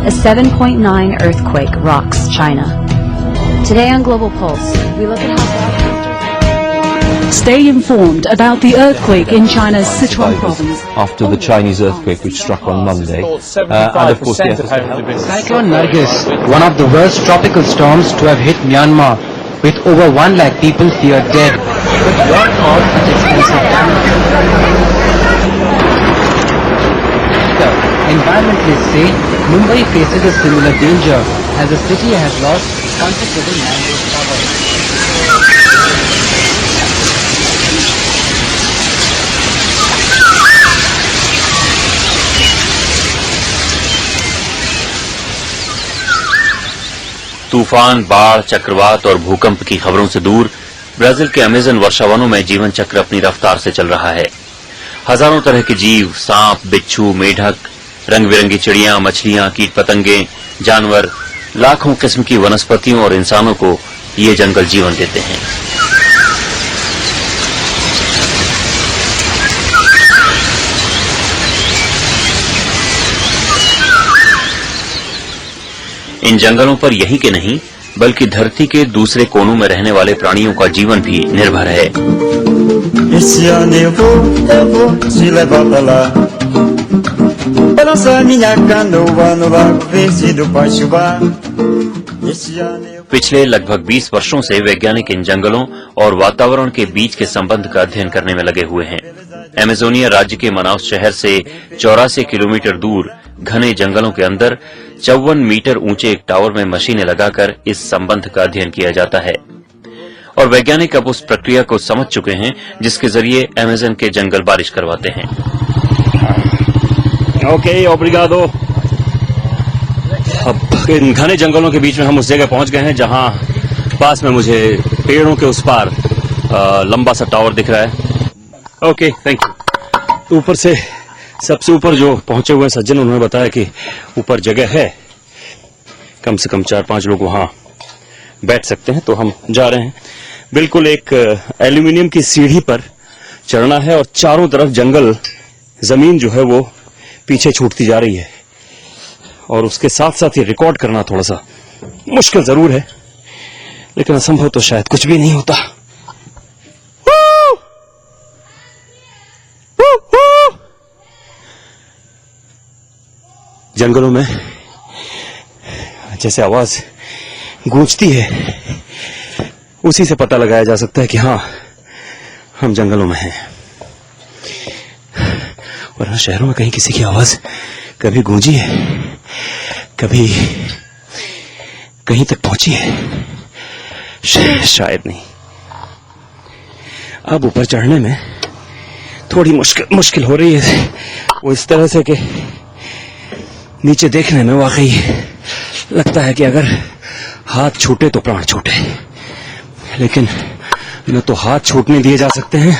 a 7.9 earthquake rocks China. Today on Global Pulse, we look at how... Stay informed about the earthquake in China's Sichuan province. After the Chinese earthquake which struck on Monday, and of course Cyclone Nargis, one of the worst tropical storms to have hit Myanmar, with over 1 lakh people feared dead. But what caused such extensive damage? Environmentalists say Mumbai faces a similar danger as the city has lost considerable mangrove cover. तूफान, बाढ़, चक्रवात और भूकंप की खबरों से दूर Brazil के अमेजन वर्षावनों में जीवन चक्र अपनी रफ्तार से चल रहा है। हजारों तरह के जीव, सांप, बिच्छू, मेढक, रंग बिरंगी चिड़ियां, मछलियां, कीट पतंगे, जानवर, लाखों किस्म की वनस्पतियों और इंसानों को ये जंगल जीवन देते हैं। इन जंगलों पर यही के नहीं बल्कि धरती के दूसरे कोनों में रहने वाले प्राणियों का जीवन भी निर्भर है। पिछले लगभग 20 वर्षों से वैज्ञानिक इन जंगलों और वातावरण के बीच के संबंध का अध्ययन करने में लगे हुए हैं। एमेजोनिया राज्य के मनाउस शहर से 84 किलोमीटर दूर घने जंगलों के अंदर 54 मीटर ऊंचे एक टावर में मशीनें लगाकर इस संबंध का अध्ययन किया जाता है और वैज्ञानिक अब उस प्रक्रिया को समझ चुके हैं जिसके जरिए अमेजन के जंगल बारिश करवाते हैं। ओके, ओब्रिगाडो। अब इन घने जंगलों के बीच में हम उस जगह पहुंच गए हैं जहां पास में मुझे पेड़ों के उस पार लंबा सा टावर दिख रहा है। Okay, thank you. ऊपर से सबसे ऊपर जो पहुंचे हुए सज्जन, उन्होंने बताया कि ऊपर जगह है, कम से कम 4-5 लोग वहां बैठ सकते हैं, तो हम जा रहे हैं। बिल्कुल एक एल्यूमिनियम की सीढ़ी पर चढ़ना है और चारों तरफ जंगल, जमीन जो है वो पीछे छूटती जा रही है और उसके साथ साथ ये रिकॉर्ड करना थोड़ा सा मुश्किल जरूर है, लेकिन असंभव तो शायद कुछ भी नहीं होता। जंगलों में जैसे आवाज गूंजती है उसी से पता लगाया जा सकता है कि हाँ, हम जंगलों में हैं। वरना शहरों में कहीं किसी की आवाज कभी गूंजी है, कभी कहीं तक पहुंची है? शायद नहीं। अब ऊपर चढ़ने में थोड़ी मुश्किल हो रही है, वो इस तरह से कि नीचे देखने में वाकई लगता है कि अगर हाथ छूटे तो प्राण छूटे, लेकिन न तो हाथ छूटने दिए जा सकते हैं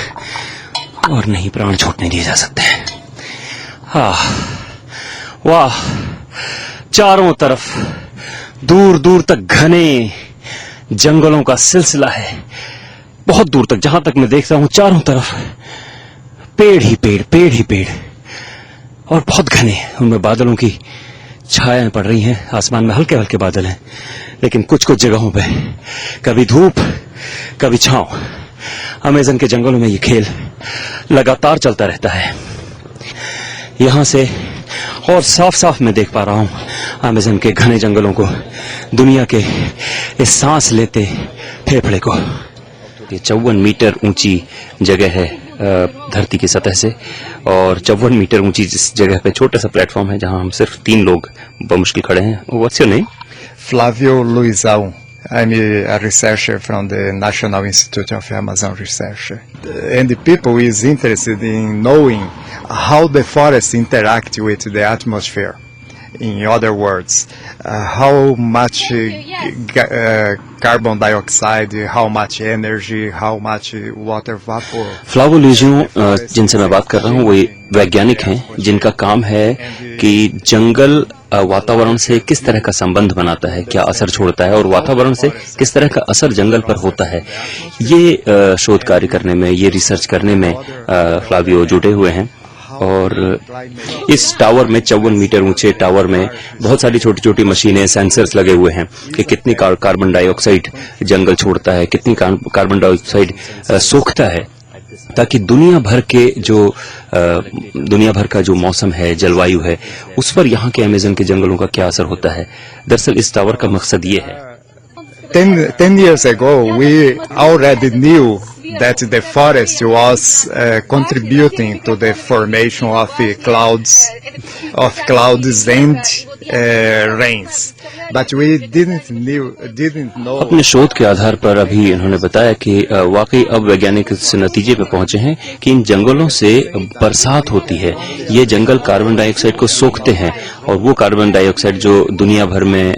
और नहीं प्राण छूटने दिए जा सकते हैं। हाँ, वाह, चारों तरफ दूर दूर तक घने जंगलों का सिलसिला है। बहुत दूर तक, जहां तक मैं देखता हूं, चारों तरफ पेड़ ही पेड़, पेड़ ही पेड़, और बहुत घने। उनमें बादलों की छायाएं पड़ रही हैं, आसमान में हल्के हल्के बादल हैं, लेकिन कुछ कुछ जगहों पे कभी धूप कभी छांव। अमेजन के जंगलों में ये खेल लगातार चलता रहता है। यहां से और साफ साफ मैं देख पा रहा हूं अमेजन के घने जंगलों को, दुनिया के इस सांस लेते फेफड़े को। ये 54 मीटर ऊंची जगह है धरती की सतह से, और 54 मीटर ऊंची जिस जगह पे छोटा सा प्लेटफॉर्म है जहां हम सिर्फ 3 लोग बमुश्किल खड़े हैं। What's your name? Flávio Luizão. I'm a researcher from the National Institute of Amazon Research. And the people is interested in knowing how the forests interact with the atmosphere. In other words, how much carbon dioxide, how much energy, how much water vapor. फ्लावो लुइज़ो जिनसे मैं बात कर रहा हूँ वो वैज्ञानिक हैं जिनका काम है कि जंगल वातावरण से किस तरह का संबंध बनाता है, क्या असर छोड़ता है और वातावरण से किस तरह का असर जंगल पर होता है। ये शोध कार्य करने में, ये रिसर्च करने में फ्लावियो जुटे हुए हैं। और इस टावर में 54 मीटर ऊंचे टावर में बहुत सारी छोटी छोटी मशीनें, सेंसर्स लगे हुए हैं कि कितनी कार्बन डाइऑक्साइड जंगल छोड़ता है, कितनी कार्बन डाइऑक्साइड सोखता है, ताकि दुनिया भर का जो मौसम है, जलवायु है, उस पर यहाँ के अमेज़न के जंगलों का क्या असर होता है। दरअसल इस टावर का मकसद ये है। 10 years ago, we already knew that the forest was contributing to the formation of clouds and rains. But we didn't know. अपने शोध के आधार पर अभी इन्होंने बताया कि वाकई अब वैज्ञानिक इस नतीजे पे पहुंचे हैं कि इन जंगलों से बरसात होती है। ये जंगल कार्बन डाइऑक्साइड को सोखते हैं और वो कार्बन डाइऑक्साइड जो दुनिया भर में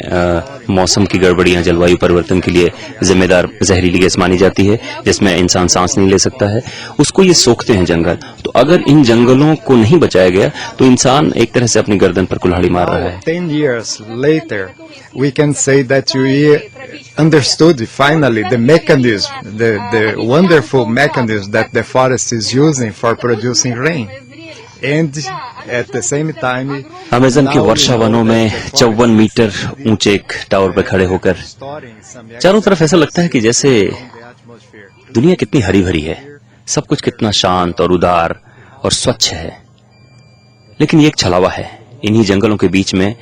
मौसम की गड़बड़ियां, जलवायु परिवर्तन के लिए जिम्मेदार जहरीली गैस मानी जाती है, जिसमें इंसान सांस नहीं ले सकता है, उसको ये सोखते हैं जंगल। तो अगर इन जंगलों को नहीं बचाया गया तो इंसान एक तरह से अपनी गर्दन पर कुल्हाड़ी मार रहा है। 10 years later, we can say that we understood finally the mechanism, the wonderful mechanism that the forest is using for producing rain. And at the same time, Amazon के वर्षा वनों में 54 मीटर ऊंचे एक टावर पर खड़े होकर चारों तरफ ऐसा लगता है कि जैसे दुनिया कितनी हरी भरी है, सब कुछ कितना शांत और उदार और स्वच्छ है। लेकिन ये एक छलावा है। इन्हीं जंगलों के बीच में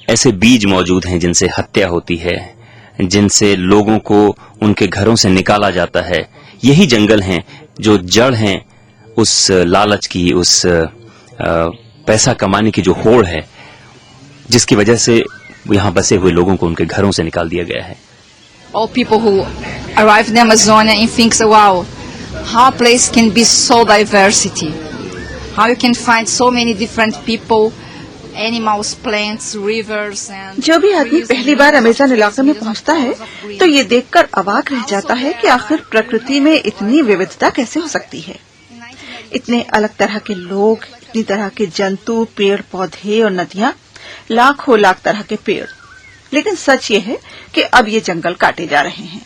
ऐसे बीज मौजूद हैं जिनसे हत्या होती है, जिनसे लोगों को उनके घरों से निकाला जाता है। यही जंगल हैं जो जड़ हैं उस लालच की, उस पैसा कमाने की जो होड़ है, जिसकी वजह से यहाँ बसे हुए लोगों को उनके घरों से निकाल दिया गया है। All people who arrive in Amazonia and think, wow, how a place can be so diversity, how you can find so many different people, animals, plants, rivers and जो भी आदमी पहली बार अमेज़न इलाके में पहुंचता है तो ये देखकर अवाक रह जाता है कि आखिर प्रकृति में इतनी विविधता कैसे हो सकती है। इतने अलग तरह के लोग, इतनी तरह के जंतु, पेड़ पौधे और नदियां, लाखों लाख तरह के पेड़। लेकिन सच ये है कि अब ये जंगल काटे जा रहे हैं।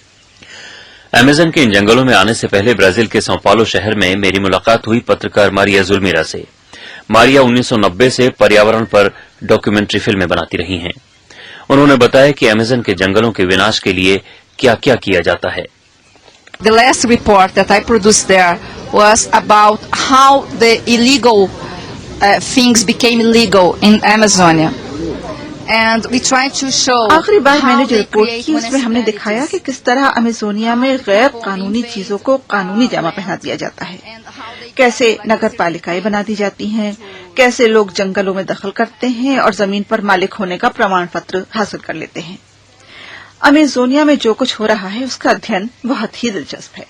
अमेज़न के इन जंगलों में आने से पहले ब्राजील के सौ पालो शहर में मेरी मुलाकात हुई पत्रकार मारिया जुल्मिरा से। मारिया 1990 से पर्यावरण पर डॉक्यूमेंट्री फिल्में बनाती रही हैं। उन्होंने बताया कि अमेज़न के जंगलों के विनाश के लिए क्या-क्या किया जाता है। The last report that I produced there was about how the illegal things became legal in Amazonia. And we tried to show आखिरी बार मैंने जो रिपोर्ट की उसमें हमने दिखाया कि किस तरह अमेज़ोनिया में गैर कानूनी चीजों को कानूनी जामा पहना दिया जाता है, कैसे नगर पालिकाएं बना दी जाती हैं, कैसे लोग जंगलों में दखल करते हैं और जमीन पर मालिक होने का प्रमाण पत्र हासिल कर लेते हैं। अमेज़ोनिया में जो कुछ हो रहा है उसका अध्ययन बहुत ही दिलचस्प है।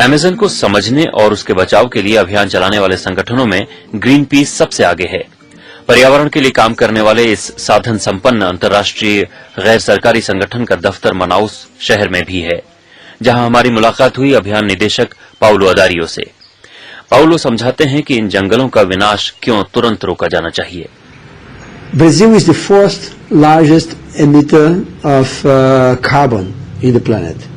अमेज़न को समझने और उसके बचाव के लिए अभियान चलाने वाले संगठनों में ग्रीन पीस सबसे आगे है। पर्यावरण के लिए काम करने वाले इस साधन संपन्न अंतर्राष्ट्रीय गैर सरकारी संगठन का दफ्तर मनाउस शहर में भी है, जहां हमारी मुलाकात हुई अभियान निदेशक पाउलो अदारियो से। पाउलो समझाते हैं कि इन जंगलों का विनाश क्यों तुरंत रोका जाना चाहिए। Brazil is the fourth largest emitter of carbon in the planet.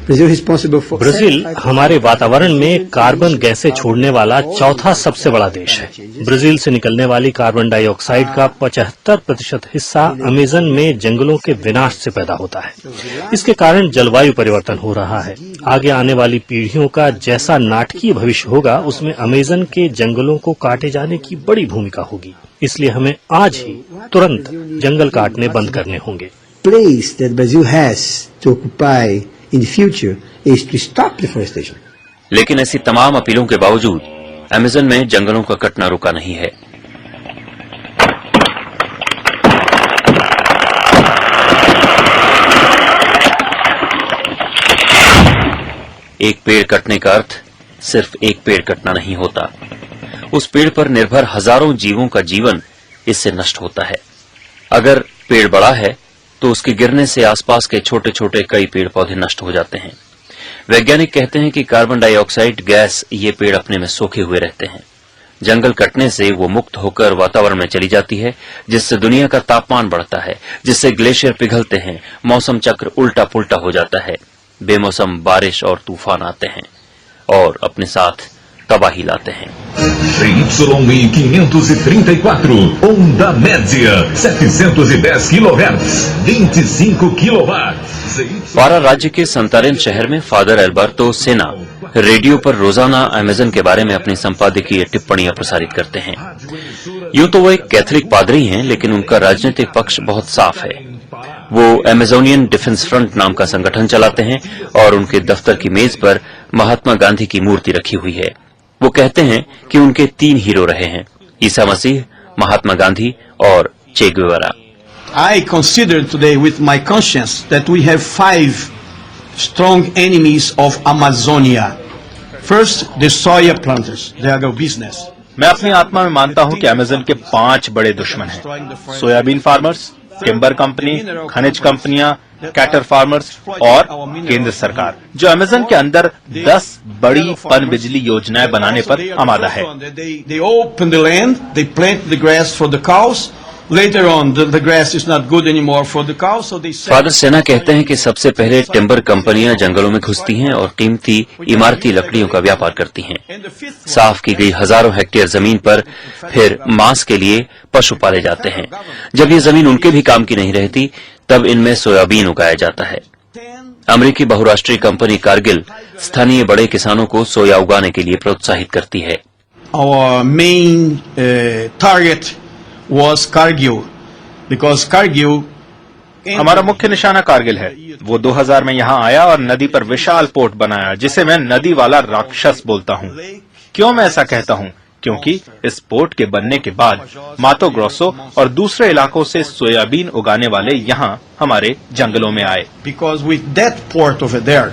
Brazil हमारे वातावरण में कार्बन गैसें छोड़ने वाला चौथा सबसे बड़ा देश है। ब्राजील से निकलने वाली कार्बन डाइऑक्साइड का 75% हिस्सा अमेज़न में जंगलों के विनाश से पैदा होता है। इसके कारण जलवायु परिवर्तन हो रहा है। आगे आने वाली पीढ़ियों का जैसा नाटकीय भविष्य होगा, उसमें अमेज़न के जंगलों को काटे जाने की बड़ी भूमिका होगी। इसलिए हमें आज ही तुरंत जंगल काटने बंद करने होंगे। Place that Brazil has to occupy in the future is to stop deforestation. लेकिन ऐसी तमाम अपीलों के बावजूद अमेज़न में जंगलों का कटना रुका नहीं है। एक पेड़ कटने का अर्थ सिर्फ एक पेड़ कटना नहीं होता, उस पेड़ पर निर्भर हजारों जीवों का जीवन इससे नष्ट होता है। अगर पेड़ बड़ा है तो उसके गिरने से आसपास के छोटे छोटे कई पेड़ पौधे नष्ट हो जाते हैं। वैज्ञानिक कहते हैं कि कार्बन डाइऑक्साइड गैस ये पेड़ अपने में सोखे हुए रहते हैं। जंगल कटने से वो मुक्त होकर वातावरण में चली जाती है, जिससे दुनिया का तापमान बढ़ता है, जिससे ग्लेशियर पिघलते हैं, मौसम चक्र उल्टा पुल्टा हो जाता है, बेमौसम बारिश और तूफान आते हैं और अपने साथ तबाही लाते हैं। YY1534, onda média, 710 kHz, 25 kW। पारा राज्य के संतारेन शहर में फादर एल्बर्टो सेना रेडियो पर रोजाना अमेजन के बारे में अपनी संपादकीय टिप्पणियां प्रसारित करते हैं। यूं तो वो एक कैथोलिक पादरी हैं, लेकिन उनका राजनीतिक पक्ष बहुत साफ है। वो अमेजोनियन डिफेंस फ्रंट नाम का संगठन चलाते हैं और उनके दफ्तर की मेज पर महात्मा गांधी की मूर्ति रखी हुई है। वो कहते हैं कि उनके 3 हीरो रहे हैं, ईसा मसीह, महात्मा गांधी और चे Guevara. I consider today with my conscience that we have 5 strong enemies of Amazonia. First, the soya planters, the agribusiness. मैं अपनी आत्मा में मानता हूं कि अमेजन के 5 बड़े दुश्मन हैं। सोयाबीन फार्मर्स, टिम्बर कंपनी, खनिज कंपनियां, कैटर फार्मर्स और केंद्र सरकार, जो अमेजन के अंदर 10 बड़ी पनबिजली योजनाएं बनाने पर आमादा है। They open the land, they plant the grass for the cows. Later on, the grass is not good anymore for the cows, so they sell. Father सेना कहते हैं कि सबसे पहले टिम्बर कंपनियां जंगलों में घुसती हैं और कीमती इमारती लकड़ियों का व्यापार करती हैं। साफ की गई हजारों हेक्टेयर जमीन पर फिर मांस के लिए पशु पाले जाते हैं। जब ये जमीन उनके भी काम की नहीं रहती, तब इनमें सोयाबीन उगाया जाता है। अमेरिकी बहुराष्ट्रीय कंपनी कारगिल स्थानीय बड़े किसानों को सोया उगाने के लिए प्रोत्साहित करती है। Our main target was Cargill, because Cargill हमारा मुख्य निशाना कारगिल है। वो 2000 में यहाँ आया और नदी पर विशाल पोर्ट बनाया, जिसे मैं नदी वाला राक्षस बोलता हूँ। क्यों मैं ऐसा कहता हूँ? क्योंकि इस पोर्ट के बनने के बाद मातो ग्रोसो और दूसरे इलाकों से सोयाबीन उगाने वाले यहाँ हमारे जंगलों में आए। Because with that port over there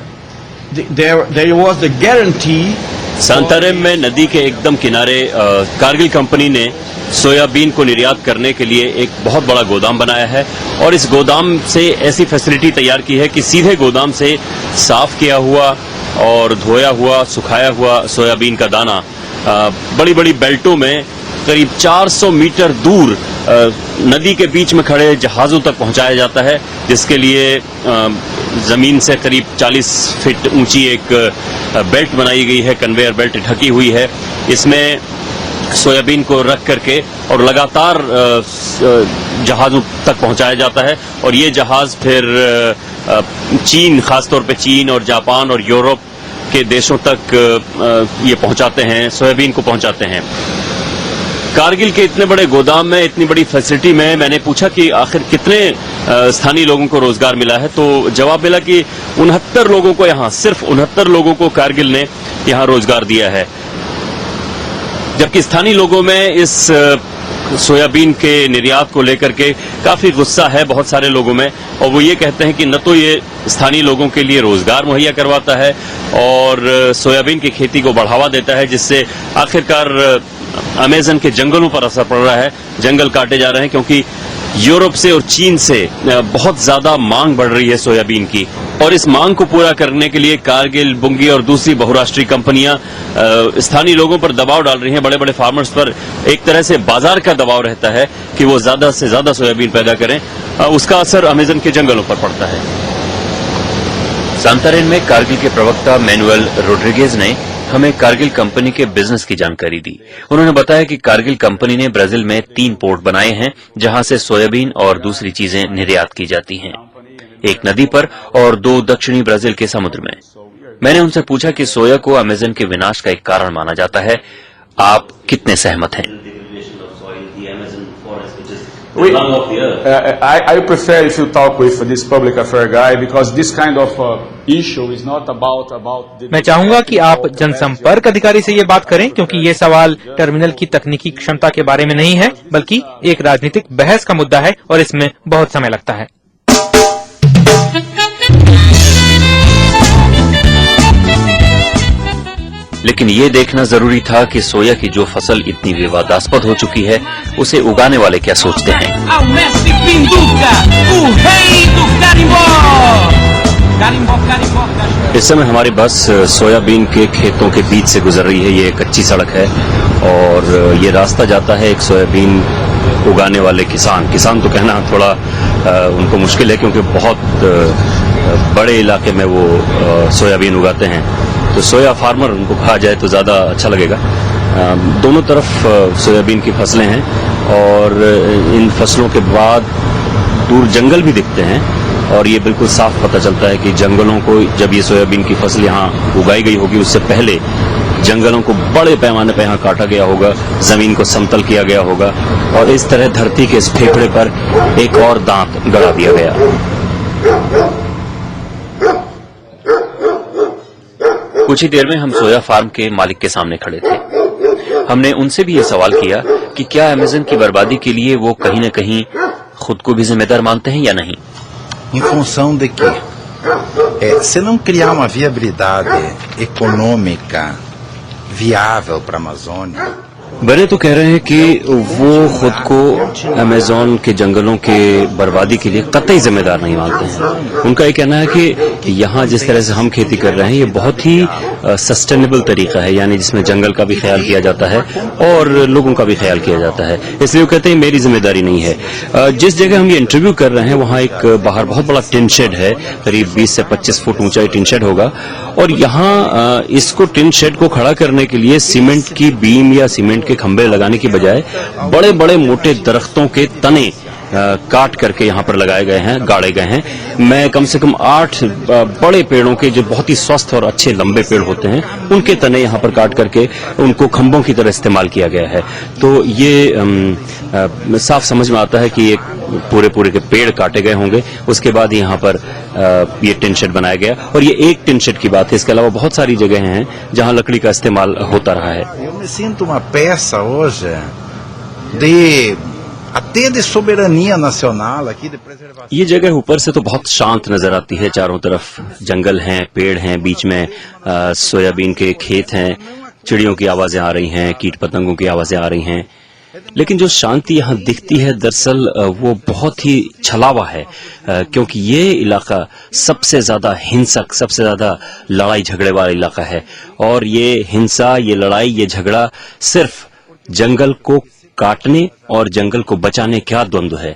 was the guarantee. सांतारेम में नदी के एकदम किनारे कारगिल कंपनी ने सोयाबीन को निर्यात करने के लिए एक बहुत बड़ा गोदाम बनाया है और इस गोदाम से ऐसी फैसिलिटी तैयार की है कि सीधे गोदाम से साफ किया हुआ और धोया हुआ, सुखाया हुआ सोयाबीन का दाना बड़ी बड़ी बेल्टों में करीब 400 मीटर दूर नदी के बीच में खड़े जहाजों तक पहुंचाया जाता है, जिसके लिए जमीन से करीब 40 फीट ऊंची एक बेल्ट बनाई गई है, कन्वेयर बेल्ट ढकी हुई है। इसमें सोयाबीन को रख करके और लगातार जहाजों तक पहुंचाया जाता है और ये जहाज फिर चीन, खासतौर पे चीन और जापान और यूरोप के देशों तक ये पहुंचाते हैं, सोयाबीन को पहुंचाते हैं। कारगिल के इतने बड़े गोदाम में, इतनी बड़ी फैसिलिटी में मैंने पूछा कि आखिर कितने स्थानीय लोगों को रोजगार मिला है, तो जवाब मिला कि 69 लोगों को यहाँ, सिर्फ 69 लोगों को कारगिल ने यहाँ रोजगार दिया है। जबकि स्थानीय लोगों में इस सोयाबीन के निर्यात को लेकर के काफी गुस्सा है बहुत सारे लोगों में, और वो ये कहते हैं कि न तो ये स्थानीय लोगों के लिए रोजगार मुहैया करवाता है और सोयाबीन की खेती को बढ़ावा देता है, जिससे आखिरकार अमेजन के जंगलों पर असर पड़ रहा है। जंगल काटे जा रहे हैं क्योंकि यूरोप से और चीन से बहुत ज्यादा मांग बढ़ रही है सोयाबीन की, और इस मांग को पूरा करने के लिए कारगिल, बुंगी और दूसरी बहुराष्ट्रीय कंपनियां स्थानीय लोगों पर दबाव डाल रही हैं। बड़े बड़े फार्मर्स पर एक तरह से बाजार का दबाव रहता है कि वो ज्यादा से ज्यादा सोयाबीन पैदा करें। उसका असर अमेजन के जंगलों पर पड़ता है। सांतारेन में कारगिल के प्रवक्ता मैनुअल रोड्रिगेज ने हमें कारगिल कंपनी के बिजनेस की जानकारी दी। उन्होंने बताया कि कारगिल कंपनी ने ब्राजील में 3 पोर्ट बनाए हैं, जहां से सोयाबीन और दूसरी चीजें निर्यात की जाती हैं, एक नदी पर और 2 दक्षिणी ब्राजील के समुद्र में। मैंने उनसे पूछा कि सोया को अमेजन के विनाश का एक कारण माना जाता है, आप कितने सहमत हैं? I prefer if you talk with this public affair guy because this kind of issue is not about मैं चाहूंगा कि आप जनसंपर्क अधिकारी से ये बात करें, क्योंकि ये सवाल टर्मिनल की तकनीकी क्षमता के बारे में नहीं है, बल्कि एक राजनीतिक बहस का मुद्दा है और इसमें बहुत समय लगता है। लेकिन ये देखना जरूरी था कि सोया की जो फसल इतनी विवादास्पद हो चुकी है, उसे उगाने वाले क्या सोचते हैं। इस इस समय हमारी बस सोयाबीन के खेतों के बीच से गुजर रही है। ये कच्ची सड़क है और ये रास्ता जाता है एक सोयाबीन उगाने वाले किसान तो कहना थोड़ा उनको मुश्किल है, क्योंकि बहुत बड़े इलाके में वो सोयाबीन उगाते हैं। तो सोया फार्मर उनको कहा जाए तो ज़्यादा अच्छा लगेगा। दोनों तरफ सोयाबीन की फसलें हैं और इन फसलों के बाद दूर जंगल भी दिखते हैं और ये बिल्कुल साफ पता चलता है कि जंगलों को, जब ये सोयाबीन की फसल यहाँ उगाई गई होगी, उससे पहले जंगलों को बड़े पैमाने पर यहाँ काटा गया होगा, जमीन को समतल किया गया होगा और इस तरह धरती के इस फेफड़े पर एक और दांत गड़ा दिया गया। कुछ ही देर में हम सोया फार्म के मालिक के सामने खड़े थे। हमने उनसे भी ये सवाल किया कि क्या अमेज़न की बर्बादी के लिए वो कहीं न कहीं खुद को भी जिम्मेदार मानते हैं या नहीं। Em função de que, se não criar uma viabilidade econômica viável para a Amazônia, बने तो कह रहे हैं कि वो खुद को अमेज़न के जंगलों के बर्बादी के लिए कतई जिम्मेदार नहीं मानते हैं। उनका ये कहना है कि यहाँ जिस तरह से हम खेती कर रहे हैं ये बहुत ही सस्टेनेबल तरीका है, यानी जिसमें जंगल का भी ख्याल किया जाता है और लोगों का भी ख्याल किया जाता है। इसलिए वो कहते हैं मेरी जिम्मेदारी नहीं है। जिस जगह हम ये इंटरव्यू कर रहे हैं वहाँ एक बाहर बहुत बड़ा टिन शेड है, करीब 20 से 25 फुट ऊंचा टिन शेड होगा और यहाँ इसको टिन शेड को खड़ा करने के लिए सीमेंट की बीम या सीमेंट के खंभे लगाने की बजाय बड़े बड़े मोटे दरख्तों के तने काट करके यहाँ पर लगाए गए हैं, गाड़े गए हैं। मैं कम से कम 8 बड़े पेड़ों के, जो बहुत ही स्वस्थ और अच्छे लंबे पेड़ होते हैं, उनके तने यहाँ पर काट करके उनको खंभों की तरह इस्तेमाल किया गया है। तो ये साफ समझ में आता है कि ये पूरे के पेड़ काटे गए होंगे, उसके बाद यहाँ पर ये टिन शेड बनाया गया। और ये एक टिन शेड की बात है, इसके अलावा बहुत सारी जगह हैं जहाँ लकड़ी का इस्तेमाल होता रहा है। Eu me sinto uma peça hoje até de soberania nacional aqui de preservação। ये जगह ऊपर से तो बहुत शांत नजर आती है, चारों तरफ जंगल हैं, पेड़ हैं, बीच में सोयाबीन के खेत हैं, चिड़ियों की आवाजें आ रही हैं, कीट पतंगों की आवाजें आ रही हैं। लेकिन जो शांति यहाँ दिखती है दरअसल वो बहुत ही छलावा है, क्योंकि ये इलाका सबसे ज्यादा हिंसक, सबसे ज्यादा लड़ाई झगड़े वाला इलाका है और ये हिंसा, ये लड़ाई, ये झगड़ा सिर्फ जंगल को काटने और जंगल को बचाने का द्वंद्व है।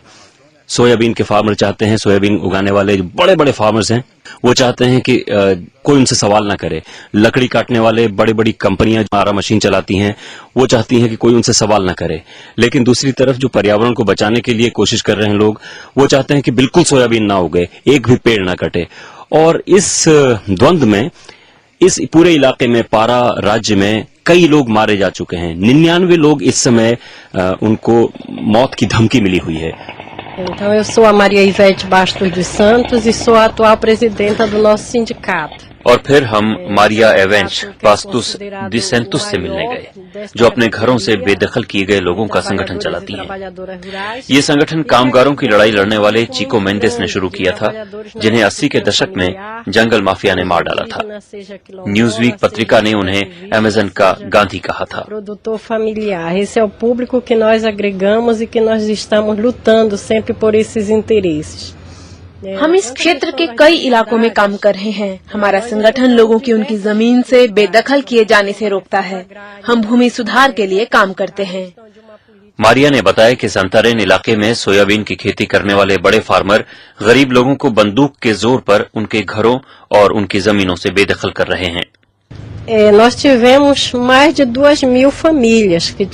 सोयाबीन के फार्मर चाहते हैं, सोयाबीन उगाने वाले जो बड़े बड़े फार्मर्स हैं वो चाहते हैं कि कोई उनसे सवाल ना करे। लकड़ी काटने वाले बड़ी बड़ी कंपनियां आरा मशीन चलाती हैं, वो चाहती हैं कि कोई उनसे सवाल ना करे। लेकिन दूसरी तरफ जो पर्यावरण को बचाने के लिए कोशिश कर रहे हैं लोग, वो चाहते हैं कि बिल्कुल सोयाबीन ना उगे, एक भी पेड़ ना कटे। और इस द्वंद्व में इस पूरे इलाके में, पारा राज्य में कई लोग मारे जा चुके हैं। 99 लोग इस समय उनको मौत की धमकी मिली हुई है। Então, eu sou a Maria Ivete Bastos dos Santos e sou a atual presidenta do nosso sindicato. और फिर हम मारिया एवेंच पास्तुस दी सेंतुस से मिलने गए, जो अपने घरों से बेदखल किए गए लोगों का संगठन चलाती हैं। ये संगठन कामगारों की लड़ाई लड़ने वाले चीको मेंडेस ने शुरू किया था, जिन्हें 80 के दशक में जंगल माफिया ने मार डाला था। न्यूज़वीक पत्रिका ने उन्हें अमेज़न का गांधी कहा था। Produtor familiar, esse é o público que nós agregamos e que nós estamos lutando sempre por esses interesses. हम इस क्षेत्र के कई इलाकों में काम कर रहे हैं। हमारा संगठन लोगों की उनकी जमीन से बेदखल किए जाने से रोकता है। हम भूमि सुधार के लिए काम करते हैं। मारिया ने बताया कि संतारेन इलाके में सोयाबीन की खेती करने वाले बड़े फार्मर गरीब लोगों को बंदूक के जोर पर उनके घरों और उनकी जमीनों से बेदखल कर रहे हैं। Nós tivemos mais de 2.000 famílias que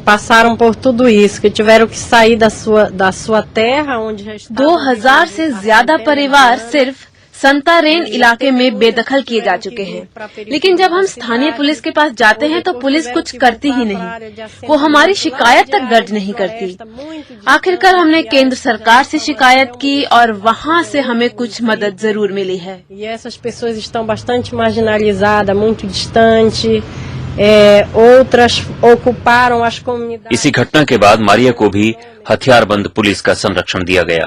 passaram por tudo isso, que tiveram que sair da sua terra, onde já estavam. 2000 से ज्यादा परिवार सिर्फ संतारेन इलाके में बेदखल किए जा चुके हैं। लेकिन जब हम स्थानीय पुलिस के पास जाते हैं तो पुलिस कुछ करती ही नहीं, वो हमारी शिकायत तक दर्ज नहीं करती। आखिरकार हमने केंद्र सरकार से शिकायत की और वहाँ से हमें कुछ मदद जरूर मिली है। E essas pessoas estão bastante marginalizadas, muito distante. outras ocuparam as comunidades. इसी घटना के बाद मारिया को भी हथियारबंद पुलिस का संरक्षण दिया गया।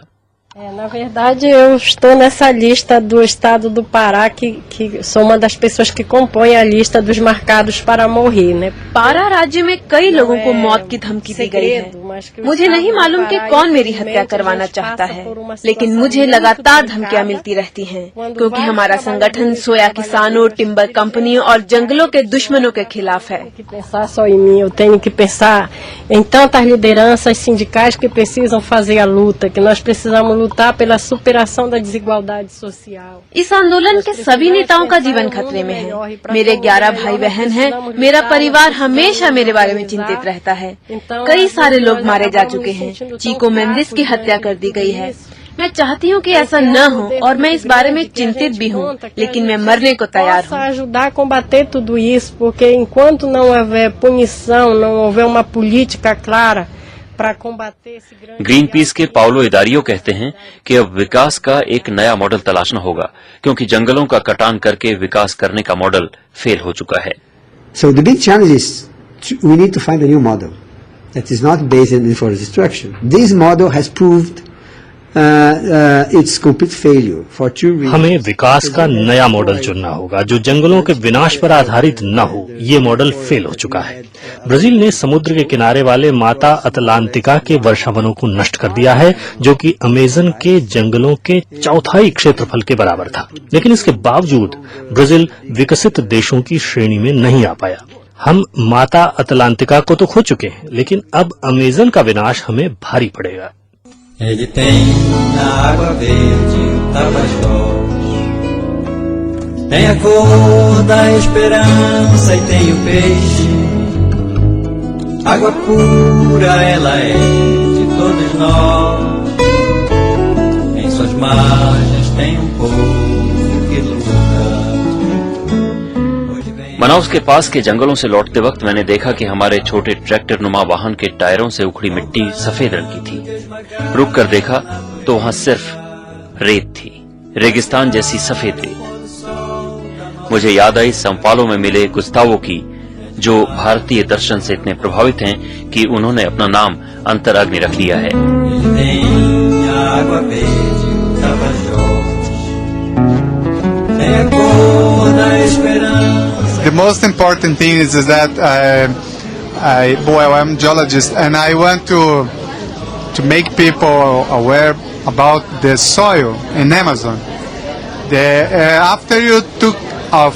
Na verdade, eu estou nessa lista do estado do Pará, que sou uma das pessoas que compõem a lista dos marcados para morrer, né? पारा राज्य में कई लोगों को मौत की धमकी दी गई है। मुझे नहीं मालूम कि कौन मेरी हत्या करवाना चाहता है, लेकिन मुझे लगातार धमकियां मिलती रहती हैं, क्योंकि हमारा संगठन सोया किसानों, टिम्बर कंपनियों और जंगलों के दुश्मनों के खिलाफ है। Pensar só em mim, eu tenho que pensar em tantas lideranças sindicais que precisam fazer a luta, que nós precisamos lutar pela superação da desigualdade social. इस आंदोलन के सभी नेताओं का जीवन खतरे में है। मेरे 11 भाई बहन हैं। मेरा परिवार हमेशा मेरे बारे में चिंतित रहता है। कई सारे लोग मारे जा चुके हैं। चीको मेंडिस की हत्या कर दी गई है। मैं चाहती हूँ कि ऐसा न हो और मैं इस बारे में चिंतित भी हूँ, लेकिन मैं मरने को तैयार हूँ। Ajudar a combater tudo isso, porque enquanto não houver punição, não houver uma política clara para combater esse grande... green peas के पाउलो इदारियो कहते हैं कि अब विकास का एक नया मॉडल तलाशना होगा, क्योंकि जंगलों का कटान करके विकास करने का मॉडल फेल हो चुका है। So the big challenge is we need to find a new model that is not based on forest destruction. This model has proved its complete failure for two reasons. हमें विकास का नया model चुनना होगा जो जंगलों के विनाश पर आधारित न हो। ये मॉडल फेल हो चुका है। ब्राजील ने समुद्र के किनारे वाले माता अतलांटिका के वर्षावनों को नष्ट कर दिया है, जो कि अमेजन के जंगलों के चौथाई क्षेत्रफल के बराबर था। लेकिन इसके बावजूद ब्राजील विकसित देशों की श्रेणी में नहीं आ पाया। हम माता अतलांटिका को तो खो चुके हैं, लेकिन अब अमेजन का विनाश हमें भारी पड़ेगा। Ele tem na água verde o Tapajós, tem a cor da esperança e tem o peixe. Água pura ela é de todos nós, em suas margens tem povo que luta. मनाउस के पास के जंगलों से लौटते वक्त मैंने देखा कि हमारे छोटे ट्रैक्टर नुमा वाहन के टायरों से उखड़ी मिट्टी सफेद रंग की थी। रुक कर देखा तो वहां सिर्फ रेत थी, रेगिस्तान जैसी सफेद रेत। मुझे याद आई संपालो में मिले गुस्तावो की, जो भारतीय दर्शन से इतने प्रभावित हैं कि उन्होंने अपना नाम अंतराग्नि रख लिया है। The most important thing is that I'm a geologist and I want to make people aware about the soil in Amazon. After you took off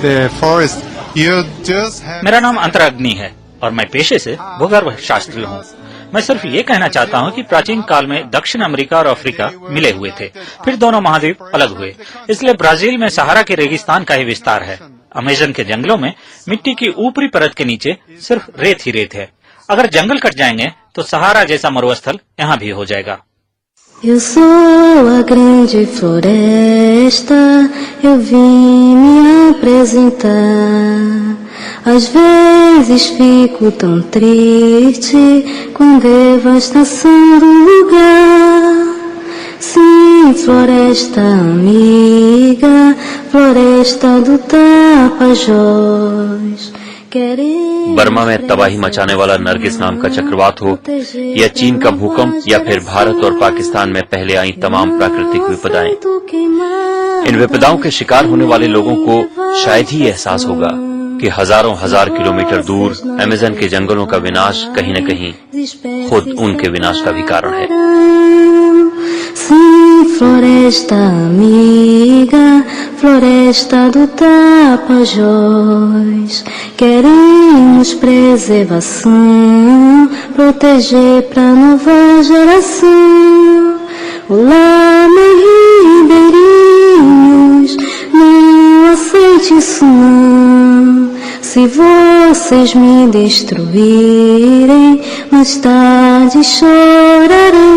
the forest, you just have... मेरा नाम अंतराग्नि है और मैं पेशे से भूगर्भ शास्त्री हूँ। मैं सिर्फ ये कहना चाहता हूँ कि प्राचीन काल में दक्षिण अमेरिका और अफ्रीका मिले हुए थे, फिर दोनों महाद्वीप अलग हुए। इसलिए ब्राजील में सहारा के रेगिस्तान का ही विस्तार है। अमेजन के जंगलों में मिट्टी की ऊपरी परत के नीचे सिर्फ रेत ही रेत है। अगर जंगल कट जाएंगे तो सहारा जैसा मरुस्थल यहाँ भी हो जाएगा। Eu sou a grande floresta, eu vim me apresentar. Às vezes fico tão triste com devastação do lugar. Sim, floresta amiga, floresta do Tapajós. Burma में तबाही मचाने वाला नरगिस नाम का चक्रवात हो, या चीन का भूकंप, या फिर भारत और पाकिस्तान में पहले आई तमाम प्राकृतिक विपदाएं, इन विपदाओं के शिकार होने वाले लोगों को शायद ही एहसास होगा कि हजारों हजार किलोमीटर दूर अमेजन के जंगलों का विनाश कहीं न कहीं खुद उनके विनाश का भी कारण है। Sim, floresta amiga, floresta do Tapajós. Queremos preservação, proteger pra nova geração. Olá, meus ribeirinhos, não aceite isso não. Se vocês me destruírem, mais tarde chorarão.